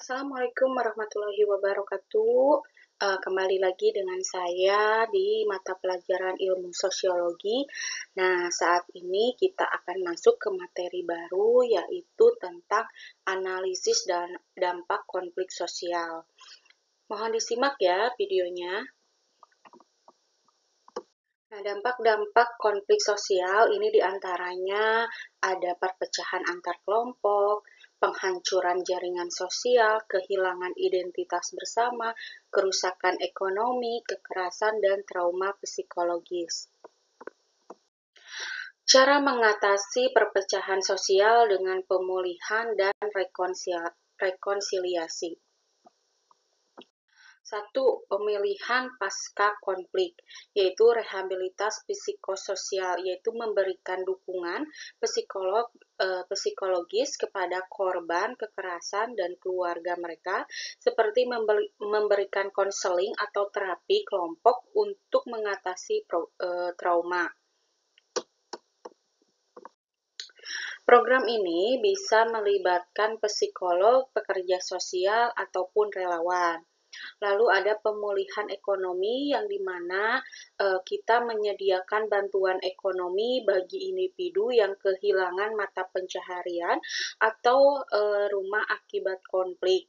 Assalamualaikum warahmatullahi wabarakatuh. Kembali lagi dengan saya di mata pelajaran ilmu sosiologi. Nah, saat ini kita akan masuk ke materi baru, yaitu tentang analisis dan dampak konflik sosial. Mohon disimak ya videonya. Nah, dampak-dampak konflik sosial ini diantaranya ada perpecahan antar kelompok, penghancuran jaringan sosial, kehilangan identitas bersama, kerusakan ekonomi, kekerasan, dan trauma psikologis. Cara mengatasi perpecahan sosial dengan pemulihan dan rekonsiliasi. 1. Pemilihan pasca konflik, yaitu rehabilitas psikososial, yaitu memberikan dukungan psikologis kepada korban kekerasan dan keluarga mereka, seperti memberikan konseling atau terapi kelompok untuk mengatasi trauma. Program ini bisa melibatkan psikolog, pekerja sosial, ataupun relawan. Lalu ada pemulihan ekonomi yang dimana kita menyediakan bantuan ekonomi bagi individu yang kehilangan mata pencaharian atau rumah akibat konflik.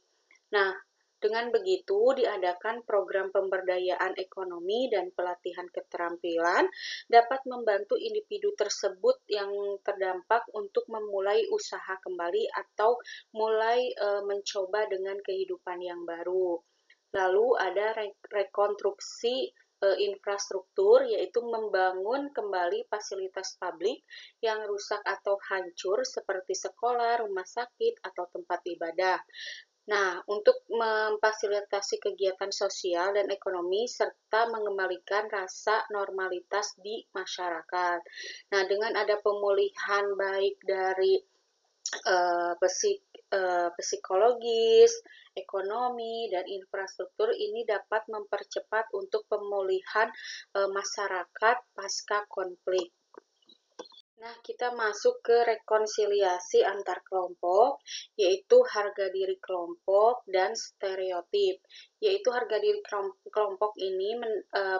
Nah, dengan begitu diadakan program pemberdayaan ekonomi dan pelatihan keterampilan dapat membantu individu tersebut yang terdampak untuk memulai usaha kembali atau mulai mencoba dengan kehidupan yang baru. Lalu ada rekonstruksi infrastruktur, yaitu membangun kembali fasilitas publik yang rusak atau hancur seperti sekolah, rumah sakit, atau tempat ibadah. Nah, untuk memfasilitasi kegiatan sosial dan ekonomi serta mengembalikan rasa normalitas di masyarakat. Nah, dengan ada pemulihan baik dari psikologis, ekonomi, dan infrastruktur ini dapat mempercepat untuk pemulihan masyarakat pasca konflik. Nah, kita masuk ke rekonsiliasi antar kelompok, yaitu harga diri kelompok dan stereotip. Yaitu harga diri kelompok ini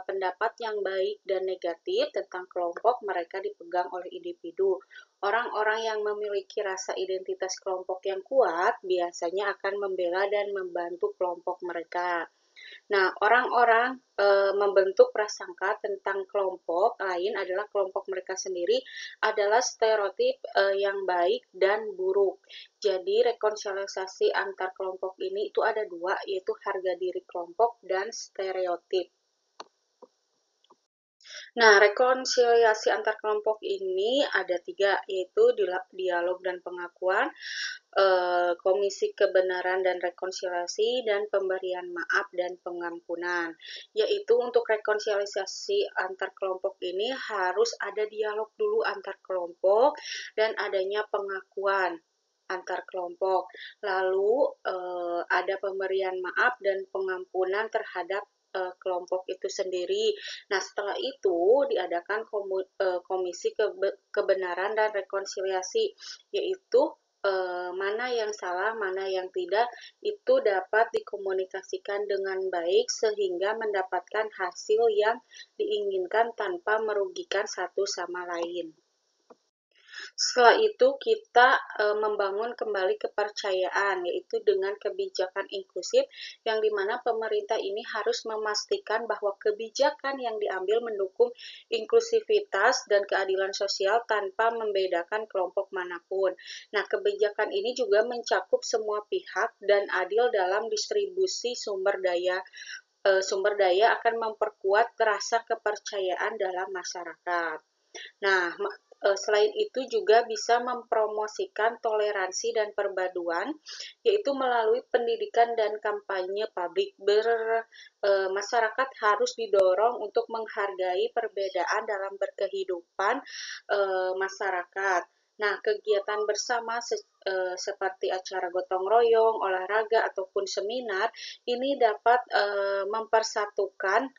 pendapat yang baik dan negatif tentang kelompok mereka dipegang oleh individu. Orang-orang yang memiliki rasa identitas kelompok yang kuat biasanya akan membela dan membantu kelompok mereka. Nah, orang-orang membentuk prasangka tentang kelompok lain adalah kelompok mereka sendiri adalah stereotip yang baik dan buruk. Jadi, rekonsiliasi antar kelompok ini itu ada dua, yaitu harga diri kelompok dan stereotip. Nah, rekonsiliasi antar kelompok ini ada tiga, yaitu dialog dan pengakuan, komisi kebenaran dan rekonsiliasi, dan pemberian maaf dan pengampunan. Yaitu untuk rekonsiliasi antar kelompok ini harus ada dialog dulu antar kelompok dan adanya pengakuan antar kelompok. Lalu ada pemberian maaf dan pengampunan terhadap kelompok itu sendiri. Nah, setelah itu diadakan komisi kebenaran dan rekonsiliasi, yaitu mana yang salah, mana yang tidak, itu dapat dikomunikasikan dengan baik sehingga mendapatkan hasil yang diinginkan tanpa merugikan satu sama lain. Setelah itu kita membangun kembali kepercayaan, yaitu dengan kebijakan inklusif, yang dimana pemerintah ini harus memastikan bahwa kebijakan yang diambil mendukung inklusivitas dan keadilan sosial tanpa membedakan kelompok manapun. Nah, kebijakan ini juga mencakup semua pihak dan adil dalam distribusi sumber daya akan memperkuat rasa kepercayaan dalam masyarakat. Nah, selain itu juga bisa mempromosikan toleransi dan perpaduan, yaitu melalui pendidikan dan kampanye publik. Masyarakat harus didorong untuk menghargai perbedaan dalam berkehidupan masyarakat. Nah, kegiatan bersama seperti acara gotong royong, olahraga, ataupun seminar, ini dapat mempersatukan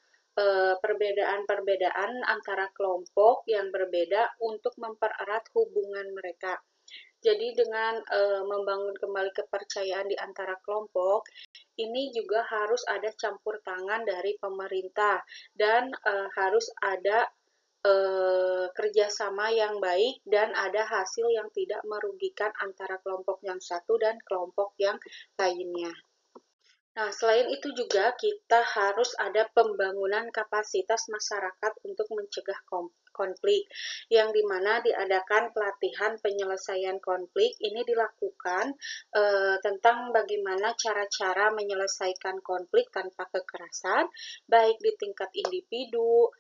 perbedaan-perbedaan antara kelompok yang berbeda untuk mempererat hubungan mereka. Jadi dengan membangun kembali kepercayaan di antara kelompok, ini juga harus ada campur tangan dari pemerintah dan harus ada kerjasama yang baik dan ada hasil yang tidak merugikan antara kelompok yang satu dan kelompok yang lainnya. Nah, selain itu juga kita harus ada pembangunan kapasitas masyarakat untuk mencegah konflik, yang dimana diadakan pelatihan penyelesaian konflik. Ini dilakukan tentang bagaimana cara-cara menyelesaikan konflik tanpa kekerasan, baik di tingkat individu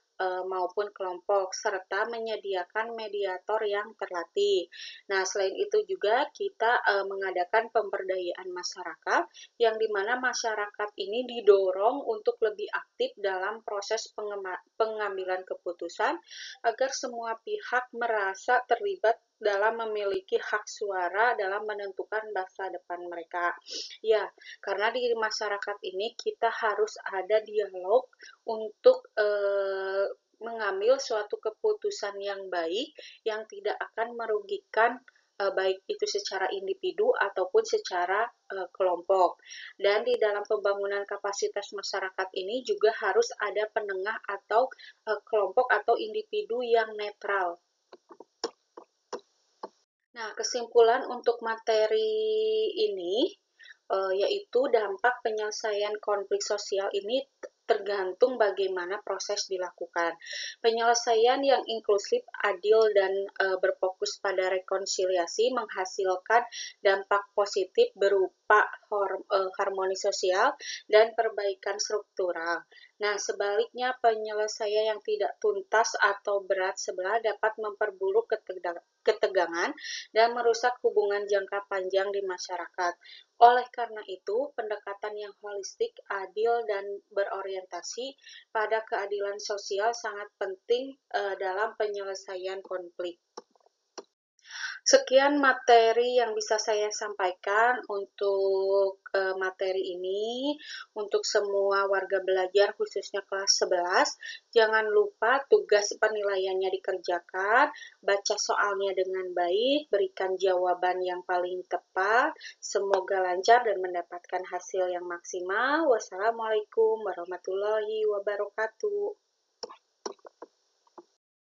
maupun kelompok, serta menyediakan mediator yang terlatih. Nah, selain itu juga kita mengadakan pemberdayaan masyarakat yang dimana masyarakat ini didorong untuk lebih aktif dalam proses pengambilan keputusan agar semua pihak merasa terlibat dalam memiliki hak suara dalam menentukan masa depan mereka. Ya, karena di masyarakat ini kita harus ada dialog untuk mengambil suatu keputusan yang baik yang tidak akan merugikan baik itu secara individu ataupun secara kelompok. Dan di dalam pembangunan kapasitas masyarakat ini juga harus ada penengah atau kelompok atau individu yang netral. Nah, kesimpulan untuk materi ini yaitu dampak penyelesaian konflik sosial ini tergantung bagaimana proses dilakukan. Penyelesaian yang inklusif, adil, dan berfokus pada rekonsiliasi menghasilkan dampak positif berupa harmoni sosial dan perbaikan struktural. Nah, sebaliknya penyelesaian yang tidak tuntas atau berat sebelah dapat memperburuk ketegangan dan merusak hubungan jangka panjang di masyarakat. Oleh karena itu, pendekatan yang holistik, adil, dan berorientasi pada keadilan sosial sangat penting dalam penyelesaian konflik. Sekian materi yang bisa saya sampaikan untuk materi ini. Untuk semua warga belajar khususnya kelas 11, jangan lupa tugas penilaiannya dikerjakan, baca soalnya dengan baik, berikan jawaban yang paling tepat. Semoga lancar dan mendapatkan hasil yang maksimal. Wassalamualaikum warahmatullahi wabarakatuh.